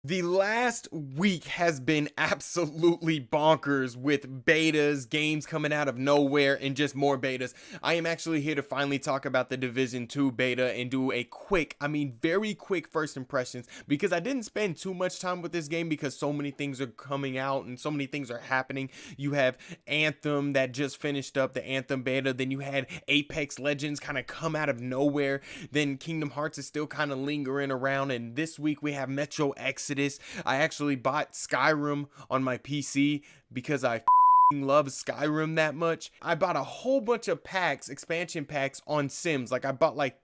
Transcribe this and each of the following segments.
The last week has been absolutely bonkers with betas, games coming out of nowhere, and just more betas. I am actually here to finally talk about the Division 2 beta and do a quick, very quick first impressions, because I didn't spend too much time with this game because so many things are coming out and so many things are happening. You have Anthem that just finished up, the Anthem beta, then you had Apex Legends kind of come out of nowhere, then Kingdom Hearts is still kind of lingering around, and this week we have Metro Exodus. I actually bought Skyrim on my PC because I love Skyrim that much. I bought a whole bunch of packs, expansion packs on Sims. Like I bought like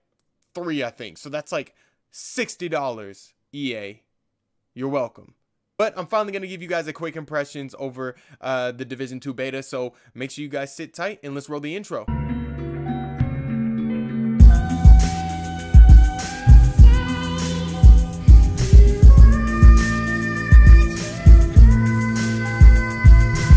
3, I think. So that's like $60. EA, you're welcome. But I'm finally going to give you guys a quick impressions over the Division 2 beta. So make sure you guys sit tight and let's roll the intro.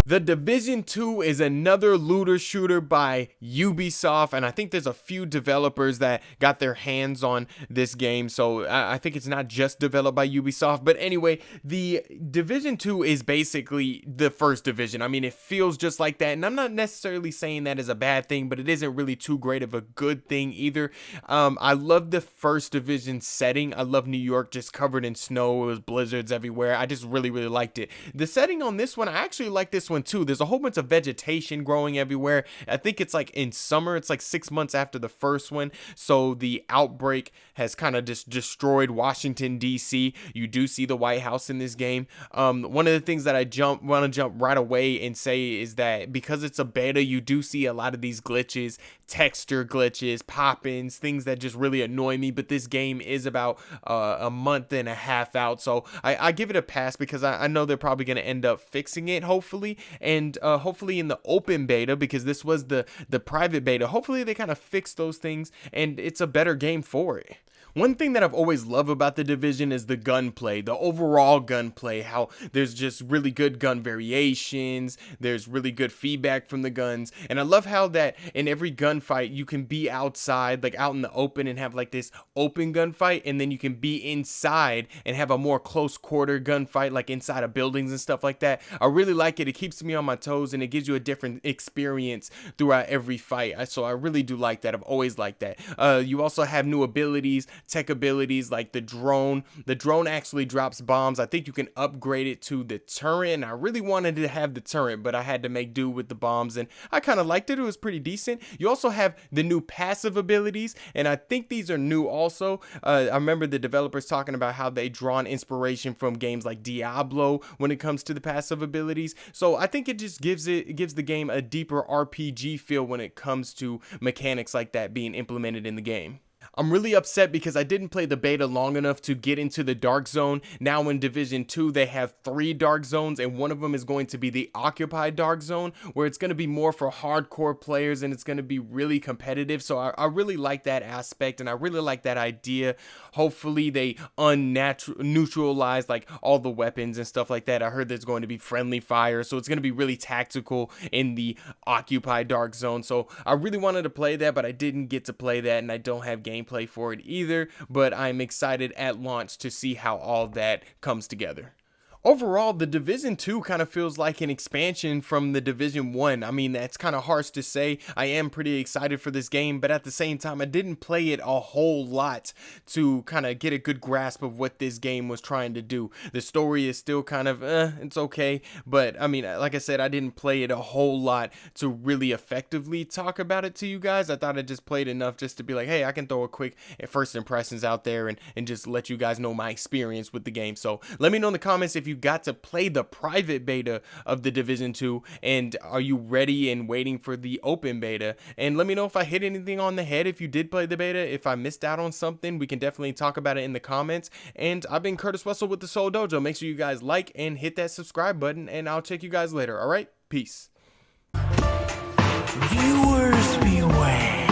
The Division 2 is another looter shooter by Ubisoft, and I think there's a few developers that got their hands on this game, so I think it's not just developed by Ubisoft. But anyway, the Division 2 is basically the first Division. I mean, it feels just like that, and I'm not necessarily saying that is a bad thing, but it isn't really too great of a good thing either. I love the first Division setting. I love New York just covered in snow. It was blizzards everywhere. I just really liked it. The setting on this one, I actually like this one too. There's a whole bunch of vegetation growing everywhere. I think it's like in summer. It's like 6 months after the first one, so the outbreak has kind of just destroyed Washington DC. You do see the White House in this game. One of the things that I want to jump right away and say is that because it's a beta, you do see a lot of these glitches, texture glitches, pop-ins, things that just really annoy me. But this game is about a month and a half out, so I give it a pass because I know they're probably going to end up fixing it, hopefully. And hopefully in the open beta, because this was the private beta, hopefully they kind of fix those things and it's a better game for it. One thing that I've always loved about the Division is the gunplay, the overall gunplay, how there's just really good gun variations, there's really good feedback from the guns, and I love how that in every gunfight you can be outside, like out in the open, and have like this open gunfight, and then you can be inside and have a more close quarter gunfight, like inside of buildings and stuff like that. I really like it. It keeps me on my toes and it gives you a different experience throughout every fight, so I really do like that. I've always liked that. You also have new abilities, tech abilities, like the drone. The drone actually drops bombs. I think you can upgrade it to the turret, and I really wanted to have the turret, but I had to make do with the bombs, and I kind of liked it. It was pretty decent. You also have the new passive abilities, and I think these are new also. I remember the developers talking about how they drawn inspiration from games like Diablo when it comes to the passive abilities, so I think it just gives the game a deeper RPG feel when it comes to mechanics like that being implemented in the game. I'm really upset because I didn't play the beta long enough to get into the dark zone. Now in Division 2, they have 3 dark zones, and one of them is going to be the occupied dark zone, where it's going to be more for hardcore players and it's going to be really competitive. So I really like that aspect, and I really like that idea. Hopefully they neutralize like all the weapons and stuff like that. I heard there's going to be friendly fire, so it's going to be really tactical in the occupied dark zone. So I really wanted to play that, but I didn't get to play that, and I don't have gameplay for it either, but I'm excited at launch to see how all that comes together. Overall, the Division 2 kind of feels like an expansion from the Division 1. I mean, that's kind of harsh to say. I am pretty excited for this game, but at the same time, I didn't play it a whole lot to kind of get a good grasp of what this game was trying to do. The story is still kind of, it's okay, but I mean, like I said, I didn't play it a whole lot to really effectively talk about it to you guys. I thought I just played enough just to be like, hey, I can throw a quick first impressions out there and just let you guys know my experience with the game. So let me know in the comments if you got to play the private beta of the Division 2, and are you ready and waiting for the open beta? And let me know if I hit anything on the head if you did play the beta. If I missed out on something, we can definitely talk about it in the comments. And I've been Curtis Russell with the Seoul Dojo. Make sure you guys like and hit that subscribe button, and I'll check you guys later. All right, peace. Viewers beware.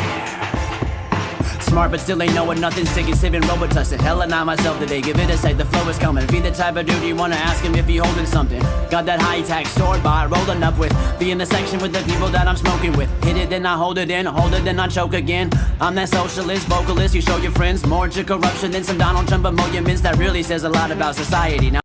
Smart but still ain't knowing nothing, sick and sipping Robitussin. Hell and I myself today, give it a say, the flow is coming. Be the type of dude you wanna ask him if he holding something. Got that high-tech store-bought, rolling up with. Be in the section with the people that I'm smoking with. Hit it then I hold it in, hold it then I choke again. I'm that socialist, vocalist, you show your friends. More to corruption than some Donald Trump emoluments. That really says a lot about society. Now